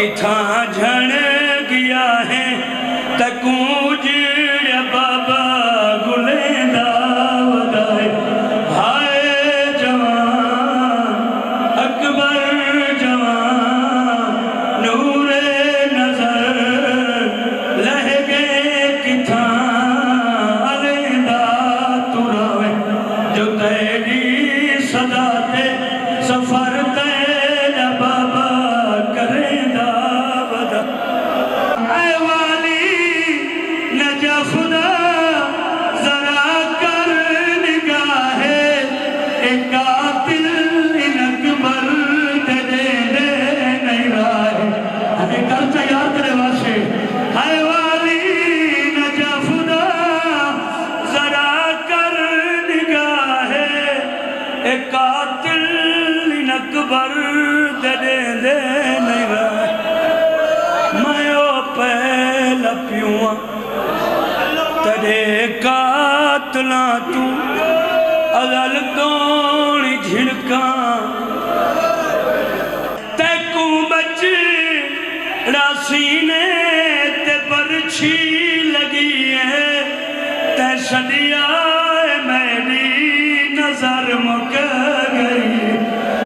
کتھاں جھڑ گیا ہے تکوج بابا گلیں دا ودائے ہائے جوان اکبر جوان نور نظر لہ گئے کتھاں علیں دا تراوے جو تیری صدا تے سفر تیرا بابا کریں دا ودا اے والی نجا خدا ذرا کر نگاہ ایک قاتل ان اکبر دے دے نہیں رہا ہمیں کل تیار کرے واسے اے والی نجا خدا ذرا کر نگاہ ایک قاتل ان اکبر دے دے نہیں رہا میں او پہلا پیوں تڑے قاتلاں تو اغل کون جھڑکاں تے کو بچ راسینے تے پرچھی لگی ہے تے شدیا